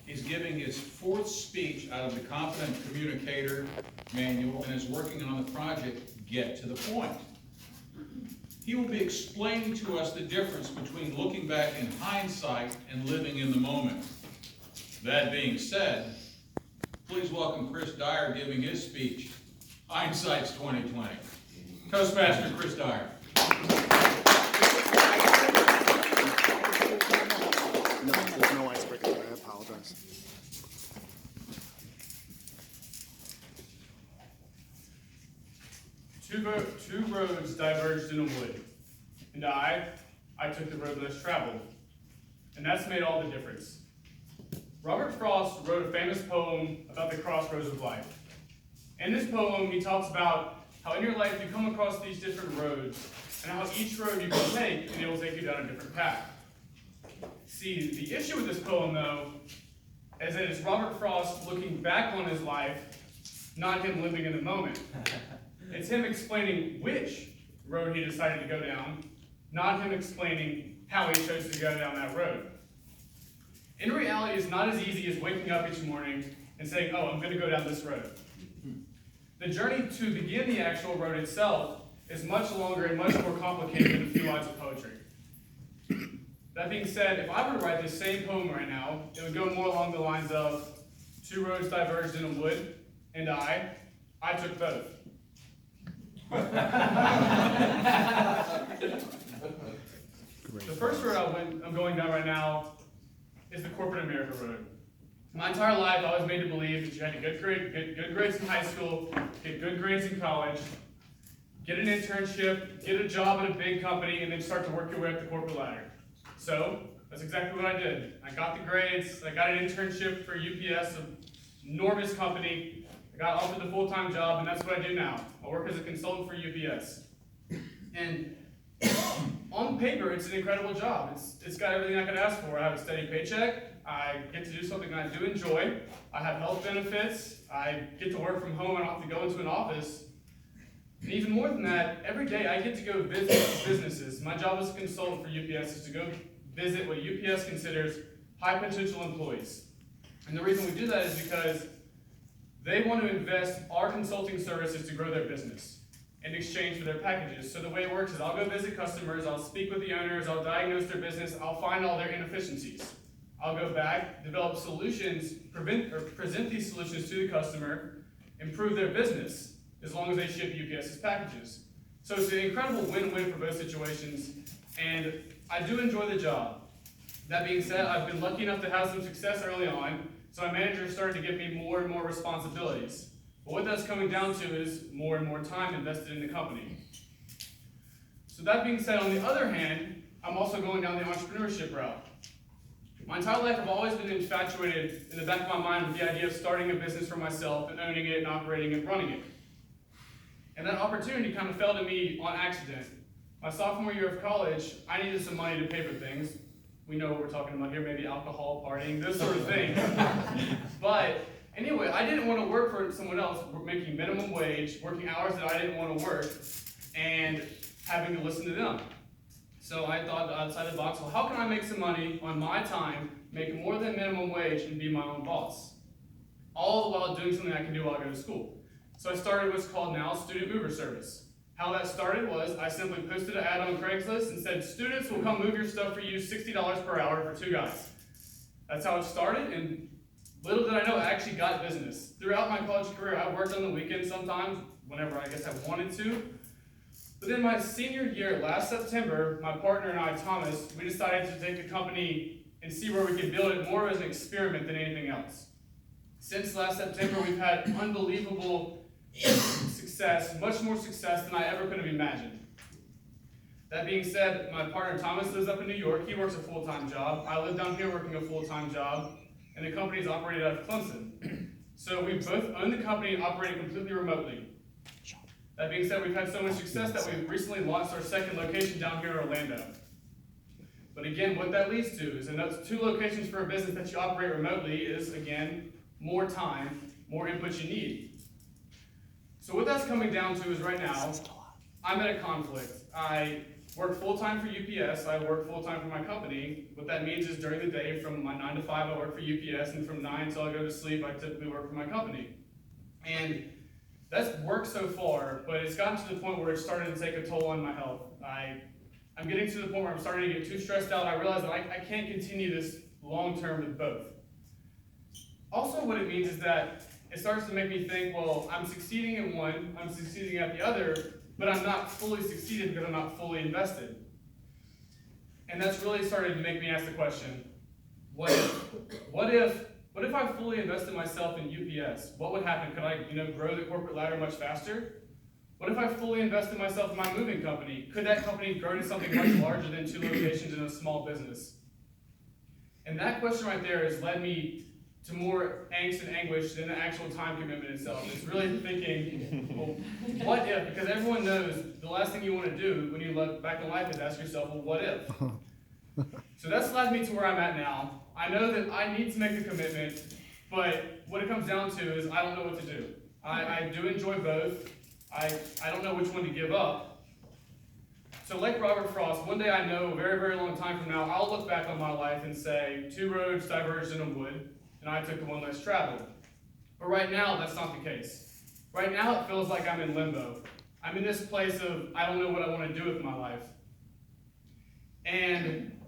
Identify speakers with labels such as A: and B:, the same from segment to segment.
A: He's giving his fourth speech out of the Confident Communicator Manual and is working on the project Get to the Point. He will be explaining to us the difference between looking back in hindsight and living in the moment. That being said, please welcome Chris Dyer giving his speech, Hindsight's 2020. Toastmaster Chris Dyer.
B: No, there's no icebreaker. I apologize.
C: Two roads diverged in a wood, and I took the road less traveled. And that's made all the difference. Robert Frost wrote a famous poem about the crossroads of life. In this poem, he talks about how in your life you come across these different roads, and how each road you can take, and it will take you down a different path. See, the issue with this poem, though, is that it's Robert Frost looking back on his life, not him living in the moment. It's him explaining which road he decided to go down, not him explaining how he chose to go down that road. In reality, it's not as easy as waking up each morning and saying, oh, I'm going to go down this road. The journey to begin the actual road itself is much longer and much more complicated than a few lines of poetry. That being said, if I were to write this same poem right now, it would go more along the lines of, two roads diverged in a wood, and I took both. The first road I'm going down right now is the corporate America road. My entire life, I was made to believe that you had to get good grades in high school, get good grades in college, get an internship, get a job at a big company, and then start to work your way up the corporate ladder. So, that's exactly what I did. I got the grades, I got an internship for UPS, an enormous company. I got offered the full-time job, and that's what I do now. I work as a consultant for UPS. And on paper, it's an incredible job. It's got everything I could ask for. I have a steady paycheck. I get to do something I do enjoy. I have health benefits. I get to work from home. I don't have to go into an office. And even more than that, every day I get to go visit businesses. My job as a consultant for UPS is to go visit what UPS considers high potential employees. And the reason we do that is because they want to invest our consulting services to grow their business in exchange for their packages. So the way it works is I'll go visit customers, I'll speak with the owners, I'll diagnose their business, I'll find all their inefficiencies. I'll go back, develop solutions, present these solutions to the customer, improve their business, as long as they ship UPS's packages. So it's an incredible win-win for both situations, and I do enjoy the job. That being said, I've been lucky enough to have some success early on, so my manager started to give me more and more responsibilities. But what that's coming down to is more and more time invested in the company. So that being said, on the other hand, I'm also going down the entrepreneurship route. My entire life I've always been infatuated in the back of my mind with the idea of starting a business for myself and owning it and operating and running it. And that opportunity kind of fell to me on accident. My sophomore year of college, I needed some money to pay for things. We know what we're talking about here, maybe alcohol, partying, this sort of thing. But anyway, I didn't want to work for someone else making minimum wage, working hours that I didn't want to work, and having to listen to them. So I thought outside the box, well, how can I make some money on my time, make more than minimum wage, and be my own boss? All the while doing something I can do while I go to school. So I started what's called now Student Mover Service. How that started was I simply posted an ad on Craigslist and said, students will come move your stuff for you $60 per hour for 2 guys. That's how it started, and little did I know, I actually got business. Throughout my college career, I worked on the weekends sometimes, whenever I guess I wanted to. But in my senior year, last September, my partner and I, Thomas, we decided to take the company and see where we could build it more as an experiment than anything else. Since last September, we've had unbelievable success, much more success than I ever could have imagined. That being said, my partner Thomas lives up in New York. He works a full-time job. I live down here working a full-time job, and the company is operated out of Clemson. So we both own the company and operate completely remotely. That being said, we've had so much success that we've recently launched our second location down here in Orlando. But again, what that leads to is, and those 2 locations for a business that you operate remotely is, again, more time, more input you need. So what that's coming down to is right now, I'm at a conflict. I work full-time for UPS, I work full-time for my company. What that means is during the day, from my 9 to 5, I work for UPS, and from 9 until I go to sleep, I typically work for my company. And that's worked so far, but it's gotten to the point where it's starting to take a toll on my health. I'm getting to the point where I'm starting to get too stressed out. I realize that I can't continue this long-term with both. Also, what it means is that it starts to make me think, well, I'm succeeding at one, I'm succeeding at the other, but I'm not fully succeeded because I'm not fully invested. And that's really started to make me ask the question, what if I fully invested myself in UPS? What would happen? Could I, grow the corporate ladder much faster? What if I fully invested myself in my moving company? Could that company grow to something much larger than 2 locations in a small business? And that question right there has led me to more angst and anguish than the actual time commitment itself. It's really thinking, well, what if? Because everyone knows the last thing you want to do when you look back in life is ask yourself, well, what if? So that's led me to where I'm at now. I know that I need to make the commitment, but what it comes down to is I don't know what to do. I do enjoy both. I don't know which one to give up. So like Robert Frost, one day I know a very, very long time from now, I'll look back on my life and say, 2 roads diverged in a wood, and I took the one less traveled. But right now, that's not the case. Right now, it feels like I'm in limbo. I'm in this place of, I don't know what I want to do with my life. And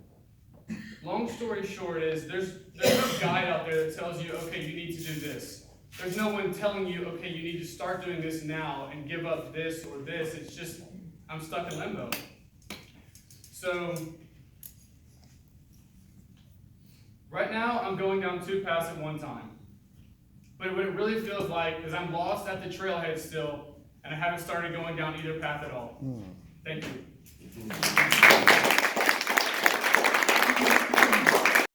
C: long story short is, there's no guide out there that tells you, okay, you need to do this. There's no one telling you, okay, you need to start doing this now and give up this or this. It's just, I'm stuck in limbo. So, right now, I'm going down 2 paths at one time. But what it really feels like is I'm lost at the trailhead still, and I haven't started going down either path at all. Thank you.